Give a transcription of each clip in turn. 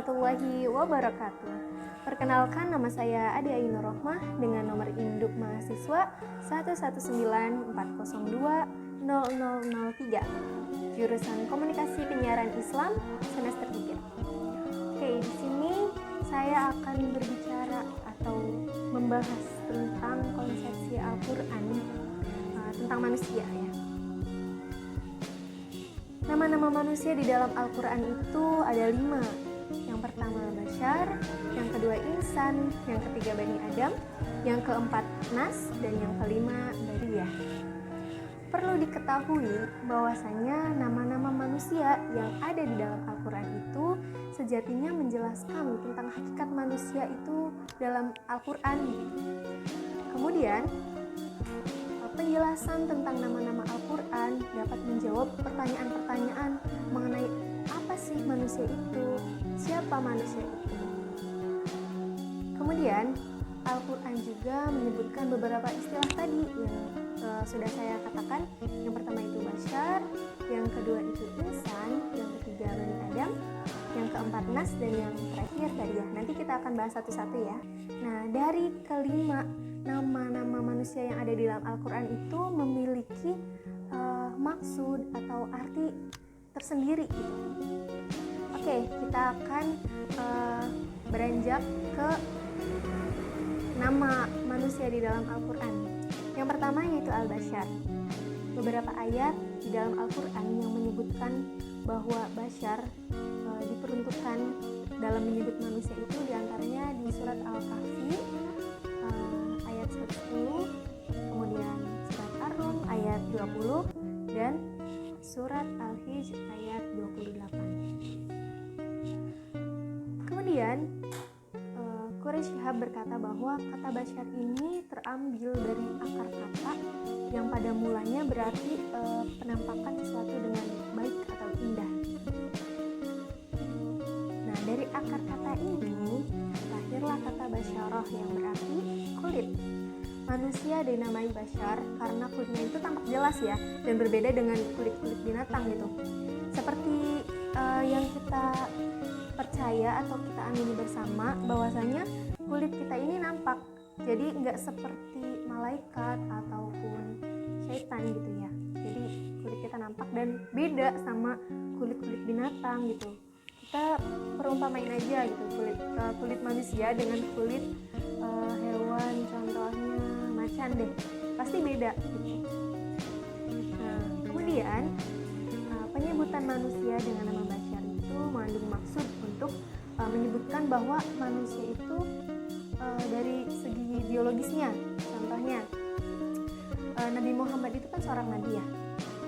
warahmatullahi wabarakatuh. Perkenalkan, nama saya Ade Ainur Rohmah dengan nomor induk mahasiswa 11940020003, jurusan Komunikasi Penyiaran Islam semester 3. Oke, di sini saya akan berbicara atau membahas tentang konsepsi Al-Quran, tentang manusia ya. Nama-nama manusia di dalam Al-Quran itu ada 5. Yang pertama Bashar, yang kedua Insan, yang ketiga Bani Adam, yang keempat Nas, dan yang kelima Bariyah. Perlu diketahui bahwasanya nama-nama manusia yang ada di dalam Al-Quran itu sejatinya menjelaskan tentang hakikat manusia itu dalam Al-Quran. Kemudian penjelasan tentang nama-nama Al-Quran dapat menjawab pertanyaan-pertanyaan mengenai apa sih manusia itu, siapa manusia itu. Kemudian Al-Quran juga menyebutkan beberapa istilah tadi yang sudah saya katakan. Yang pertama itu Bashar, yang kedua itu Insan, yang ketiga Bani Adam, yang keempat Nas, dan yang terakhir Bariyah. Nanti kita akan bahas satu-satu ya. Nah, dari kelima nama-nama manusia yang ada di dalam Al-Quran itu memiliki maksud atau arti tersendiri gitu. Oke, kita akan beranjak ke nama manusia di dalam Al-Quran. Yang pertama yaitu Al-Bashar. Beberapa ayat di dalam Al-Quran yang menyebutkan bahwa Bashar diperuntukkan dalam menyebut manusia itu diantaranya di surat Al-Kahfi ayat 10, kemudian surat Ar-Rum ayat 20, dan surat Al-Hijr ayat 28. Kemudian Quraisy Shihab berkata bahwa kata Bashar ini terambil dari akar kata yang pada mulanya berarti penampakan sesuatu dengan baik atau indah. Nah, dari akar kata ini lahirlah kata Basyarah yang berarti kulit. Manusia dinamai Bashar karena kulitnya itu tampak jelas ya, dan berbeda dengan kulit-kulit binatang gitu. Seperti yang kita percaya atau kita amini bersama bahwasanya kulit kita ini nampak, jadi nggak seperti malaikat ataupun syaitan gitu ya. Jadi kulit kita nampak dan beda sama kulit-kulit binatang gitu. Kita perumpamain aja gitu kulit manusia dengan kulit hewan, contohnya macan deh, pasti beda gitu. Nah, kemudian penyebutan manusia dengan nama Bashar itu mengandung maksud untuk menyebutkan bahwa manusia itu dari segi biologisnya. Contohnya Nabi Muhammad itu kan seorang nabi ya,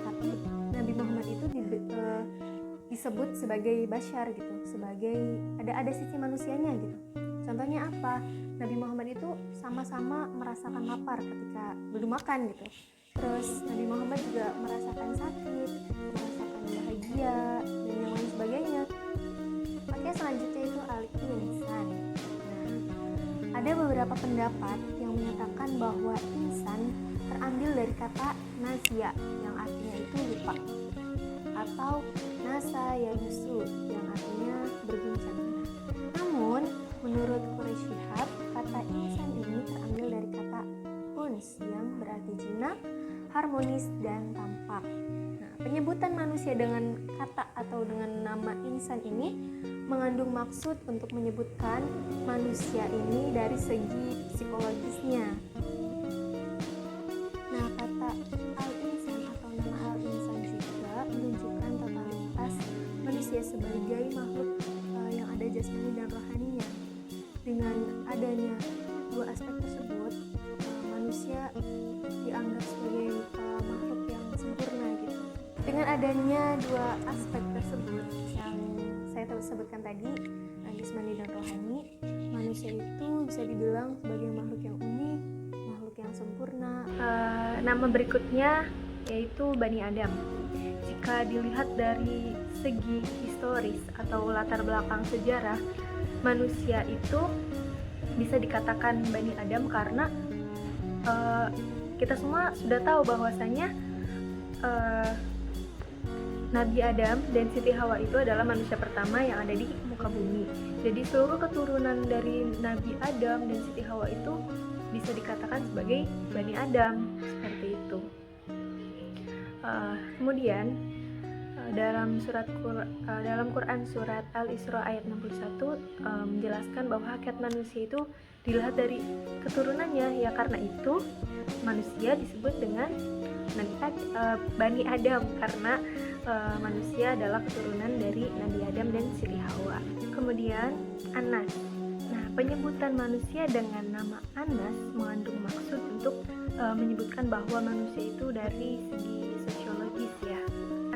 tapi Nabi Muhammad itu disebut sebagai Bashar gitu, sebagai ada sisi manusianya gitu. Contohnya apa? Nabi Muhammad itu sama-sama merasakan lapar ketika belum makan gitu. Terus Nabi Muhammad juga merasakan sakit, merasakan bahagia, dan yang lain sebagainya. Oke, selanjutnya itu Al-Insan. Nah, ada beberapa pendapat yang menyatakan bahwa insan terambil dari kata nasia yang artinya itu lupa, atau nasa yadusu yang artinya berbincang. Namun menurut Quraisy Shihab, kata insan ini terambil dari kata uns yang berarti jinak, harmonis, dan tampak. Nah, penyebutan manusia dengan kata atau dengan nama insan ini mengandung maksud untuk menyebutkan manusia ini dari segi psikologisnya. Nah, kata al-insan atau nama al-insan juga menunjukkan totalitas manusia sebagai makhluk yang ada jasmani dan rohaninya. Dengan adanya dua aspek tersebut, manusia dianggap sebagai makhluk yang sempurna gitu. Dengan adanya dua aspek tersebut yang saya sebutkan tadi, jasmani dan rohani, manusia itu bisa dibilang sebagai makhluk yang unik, makhluk yang sempurna. Nama berikutnya yaitu Bani Adam. Jika dilihat dari segi historis atau latar belakang sejarah, manusia itu bisa dikatakan Bani Adam karena kita semua sudah tahu bahwasanya Nabi Adam dan Siti Hawa itu adalah manusia pertama yang ada di muka bumi. Jadi seluruh keturunan dari Nabi Adam dan Siti Hawa itu bisa dikatakan sebagai Bani Adam, seperti itu. Kemudian dalam Quran surat Al-Isra ayat 61 menjelaskan bahwa hakikat manusia itu dilihat dari keturunannya, ya karena itu manusia disebut dengan Bani Adam karena manusia adalah keturunan dari Nabi Adam dan Siti Hawa. Kemudian Anas. Nah, penyebutan manusia dengan nama Anas mengandung maksud untuk menyebutkan bahwa manusia itu dari segi sosiologis ya.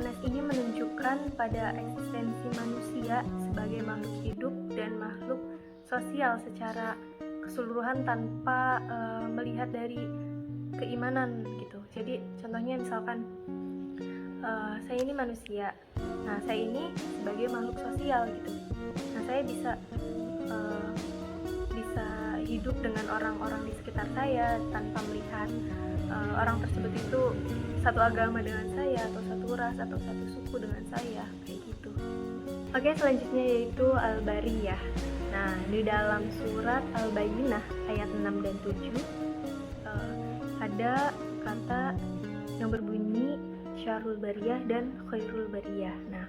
Anas ini menunjukkan pada eksistensi manusia sebagai makhluk hidup dan makhluk sosial secara keseluruhan tanpa melihat dari keimanan gitu. Jadi contohnya misalkan saya ini manusia, nah saya ini sebagai makhluk sosial gitu. Nah saya bisa hidup dengan orang-orang di sekitar saya tanpa melihat orang tersebut itu satu agama dengan saya atau satu ras atau satu suku dengan saya, kayak gitu. Oke, selanjutnya yaitu Al-Bariyah. Nah, di dalam surat Al-Bayyinah ayat 6 dan 7 ada kata yang berbunyi Syarrul Bariyah dan Khairul Bariyah. Nah,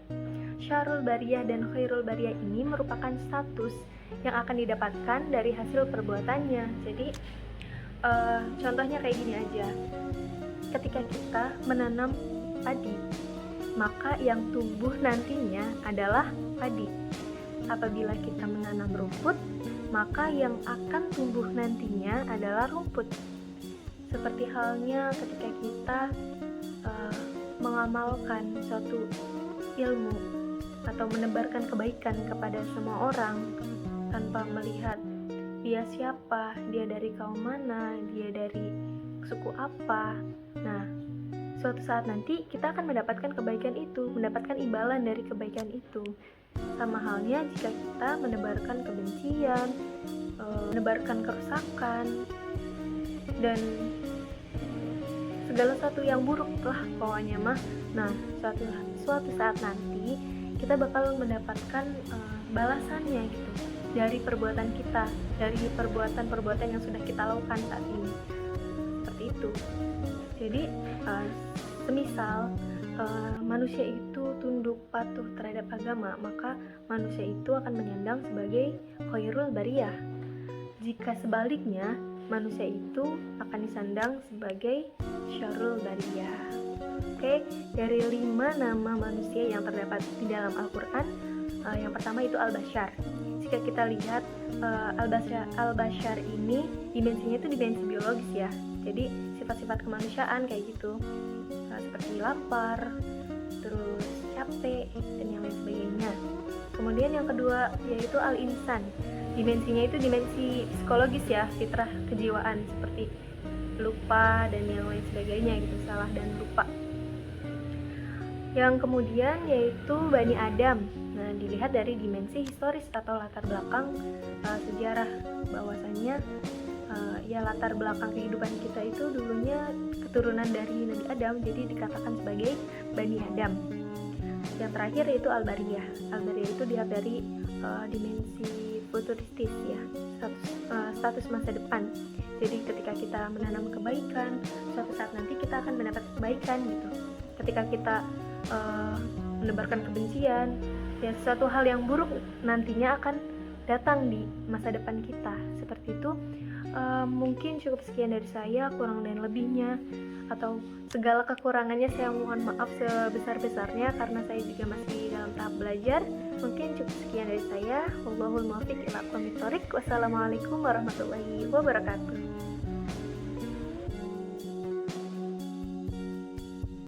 Syarrul Bariyah dan Khairul Bariyah ini merupakan status yang akan didapatkan dari hasil perbuatannya. Jadi contohnya kayak gini aja. Ketika kita menanam padi, maka yang tumbuh nantinya adalah padi. Apabila kita menanam rumput, maka yang akan tumbuh nantinya adalah rumput. Seperti halnya ketika kita mengamalkan suatu ilmu atau menebarkan kebaikan kepada semua orang tanpa melihat dia siapa, dia dari kaum mana, dia dari suku apa. Nah, suatu saat nanti kita akan mendapatkan kebaikan itu, mendapatkan imbalan dari kebaikan itu. Sama halnya jika kita menebarkan kebencian, menebarkan kerusakan, dan segala sesuatu yang buruk lah pokoknya mah. Nah, suatu saat nanti kita bakal mendapatkan balasannya gitu dari perbuatan kita, dari perbuatan-perbuatan yang sudah kita lakukan saat ini. Seperti itu. Jadi semisal manusia itu tunduk patuh terhadap agama, maka manusia itu akan menyandang sebagai Khairul Bariyah. Jika sebaliknya, manusia itu akan disandang sebagai Syarrul Bariyah. Oke, dari 5 nama manusia yang terdapat di dalam Al-Quran, yang pertama itu Al-Bashar. Jika kita lihat Al-Bashar ini dimensinya itu dimensi biologis ya. Jadi sifat-sifat kemanusiaan kayak gitu, seperti lapar, terus capek, dan yang lain sebagainya. Kemudian yang kedua yaitu Al-Insan. Dimensinya itu dimensi psikologis ya, fitrah kejiwaan seperti lupa dan yang lain sebagainya gitu, salah dan lupa. Yang kemudian yaitu Bani Adam. Nah, dilihat dari dimensi historis atau latar belakang sejarah, bahwasannya ya latar belakang kehidupan kita itu dulunya keturunan dari Nabi Adam, jadi dikatakan sebagai Bani Adam. Yang terakhir yaitu Al-Bariyah. Al-Bariyah itu dilihat dari dimensi futuristis ya, status masa depan. Jadi ketika kita menanam kebaikan, suatu saat nanti kita akan mendapat kebaikan gitu. Ketika kita menebarkan kebencian, ya suatu hal yang buruk nantinya akan datang di masa depan kita. Seperti itu. Mungkin cukup sekian dari saya, kurang dan lebihnya atau segala kekurangannya saya mohon maaf sebesar-besarnya karena saya juga masih dalam tahap belajar. Mungkin cukup sekian dari saya. Wallahul muwaffiq ila aqwamit thoriq. Wassalamualaikum warahmatullahi wabarakatuh.